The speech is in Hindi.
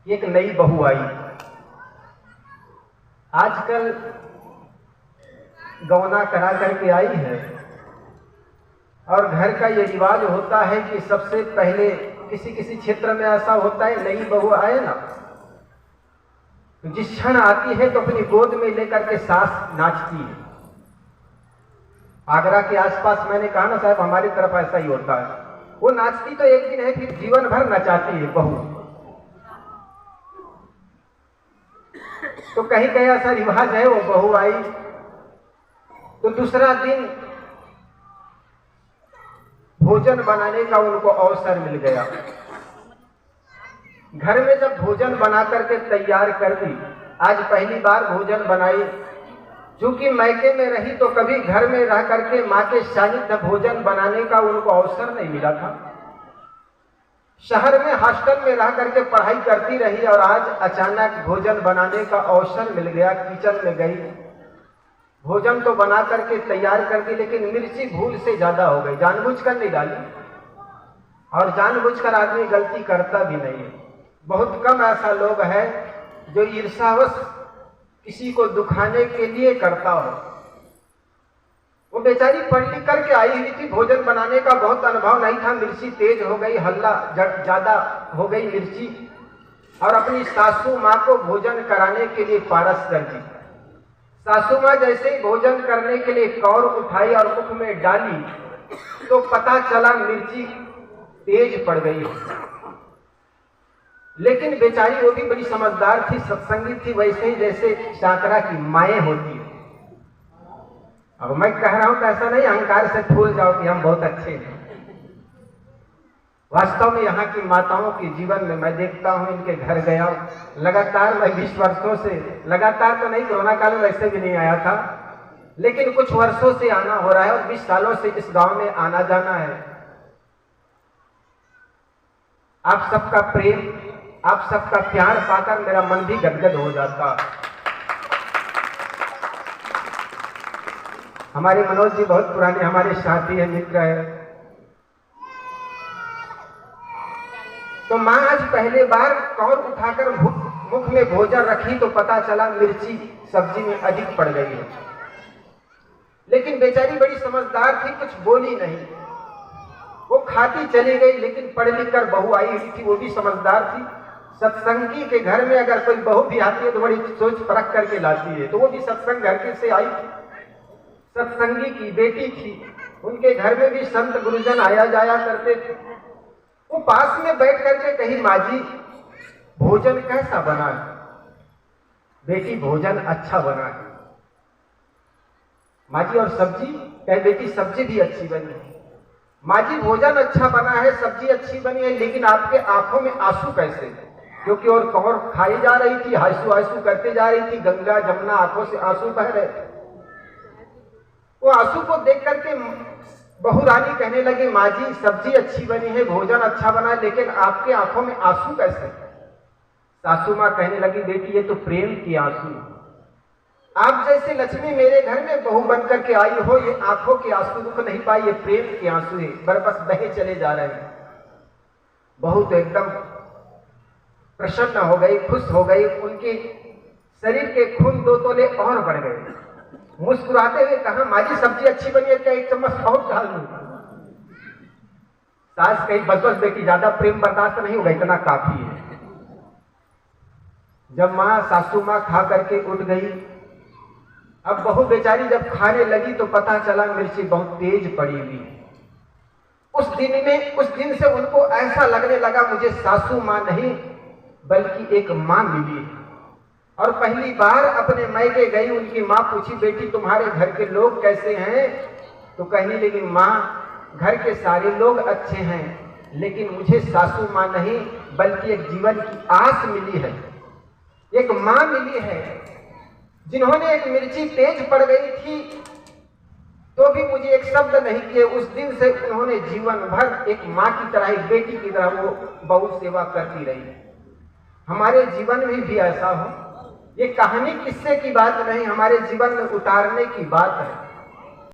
एक नई बहू आई। आजकल गौना करा करके आई है और घर का ये रिवाज होता है कि सबसे पहले किसी किसी क्षेत्र में ऐसा होता है, नई बहू आए ना तो जिस क्षण आती है तो अपनी गोद में लेकर के सास नाचती है। आगरा के आसपास मैंने कहा ना साहब, हमारी तरफ ऐसा ही होता है। वो नाचती तो एक दिन है, फिर जीवन भर नचाती है बहू। तो कहीं कहीं ऐसा रिवाज है, वो बहू आई तो दूसरा दिन भोजन बनाने का उनको अवसर मिल गया। घर में जब भोजन बना करके तैयार कर दी, आज पहली बार भोजन बनाई। चूंकि मैके में रही तो कभी घर में रह करके माँ के सानिध्य भोजन बनाने का उनको अवसर नहीं मिला था। शहर में हॉस्टल में रह करके पढ़ाई करती रही और आज अचानक भोजन बनाने का अवसर मिल गया। किचन में गई, भोजन तो बना करके तैयार कर दी, लेकिन मिर्ची भूल से ज्यादा हो गई। जानबूझकर नहीं डाली और जानबूझकर आदमी गलती करता भी नहीं है। बहुत कम ऐसा लोग है जो ईर्ष्यावश किसी को दुखाने के लिए करता हो। वो बेचारी पढ़ लिख करके आई हुई थी, भोजन बनाने का बहुत अनुभव नहीं था। मिर्ची तेज हो गई, हल्ला ज्यादा हो गई मिर्ची, और अपनी सासू माँ को भोजन कराने के लिए पारस कर दी। सासू माँ जैसे ही भोजन करने के लिए कौर उठाई और मुख में डाली तो पता चला मिर्ची तेज पड़ गई। लेकिन बेचारी वो भी बड़ी समझदार थी, सत्संगी थी, वैसे ही जैसे चाकरा की माएँ होती है। अब मैं कह रहा हूं तो ऐसा नहीं अहंकार से फूल जाओ कि हम बहुत अच्छे हैं। वास्तव में यहाँ की माताओं के जीवन में मैं देखता हूँ, इनके घर गया लगातार, मैं 20 वर्षों से, लगातार तो नहीं, कोरोना काल में वैसे भी नहीं आया था, लेकिन कुछ वर्षों से आना हो रहा है और 20 सालों से इस गांव में आना जाना है। आप सबका प्रेम, आप सबका प्यार पाकर मेरा मन भी गदगद हो जाता। हमारे मनोज जी बहुत पुराने हमारे साथी है, मित्र है। तो माँ आज पहले बार कौर उठाकर मुख में भोजन रखी तो पता चला मिर्ची सब्जी में अधिक पड़ गई है। लेकिन बेचारी बड़ी समझदार थी, कुछ बोली नहीं, वो खाती चली गई। लेकिन पढ़ लिख कर बहू आई हुई थी, वो भी समझदार थी। सत्संगी के घर में अगर कोई बहू भी आती है तो बड़ी सोच परख करके लाती है। तो वो भी सत्संग घर के से आई थी, सत्संगी की बेटी थी। उनके घर में भी संत गुरुजन आया जाया करते थे। वो पास में बैठ करके कही, माँ जी भोजन कैसा बना है? बेटी भोजन अच्छा बना है। माँ जी और सब्जी? कहे बेटी सब्जी भी अच्छी बनी है। माँ जी भोजन अच्छा बना है, सब्जी अच्छी बनी है, लेकिन आपके आंखों में आंसू कैसे? क्योंकि और कौर खाई जा रही थी, हासू हासू करते जा रही थी, गंगा जमुना आंखों से आंसू बह रहे थे। वो आंसू को देख करके बहू रानी कहने लगी, माँ जी सब्जी अच्छी बनी है, भोजन अच्छा बना है, लेकिन आपके आंखों में आंसू कैसे? सासू माँ कहने लगी, बेटी ये तो प्रेम की आंसू। आप जैसे लक्ष्मी मेरे घर में बहू बन करके आई हो, ये आंखों के आंसू रुक नहीं पाई, ये प्रेम के आंसू है, बस बहे चले जा रहे हैं। बहू तो एकदम प्रसन्न हो गई, खुश हो गई। उनके शरीर के खून 2 तोले और बढ़ गए। मुस्कुराते हुए कहा, माँ जी सब्जी अच्छी बनी है, क्या 1 चम्मच और डाल दूं? सास कही, बस बस बेटी ज्यादा प्रेम बर्दाश्त नहीं होगा, इतना काफी है। जब माँ सासू माँ खा करके उठ गई, अब बहू बेचारी जब खाने लगी तो पता चला मिर्ची बहुत तेज पड़ी हुई। उस दिन से उनको ऐसा लगने लगा मुझे सासू माँ नहीं बल्कि एक माँ मिली है। और पहली बार अपने मायके गई, उनकी माँ पूछी बेटी तुम्हारे घर के लोग कैसे हैं? तो कहने लगी माँ घर के सारे लोग अच्छे हैं, लेकिन मुझे सासू माँ नहीं बल्कि एक जीवन की आस मिली है, एक माँ मिली है जिन्होंने एक मिर्ची तेज पड़ गई थी तो भी मुझे एक शब्द नहीं किए। उस दिन से उन्होंने जीवन भर एक माँ की तरह, एक बेटी की तरह वो बहुत सेवा करती रही। हमारे जीवन में भी ऐसा हो। ये कहानी किस्से की बात नहीं, हमारे जीवन में उतारने की बात है।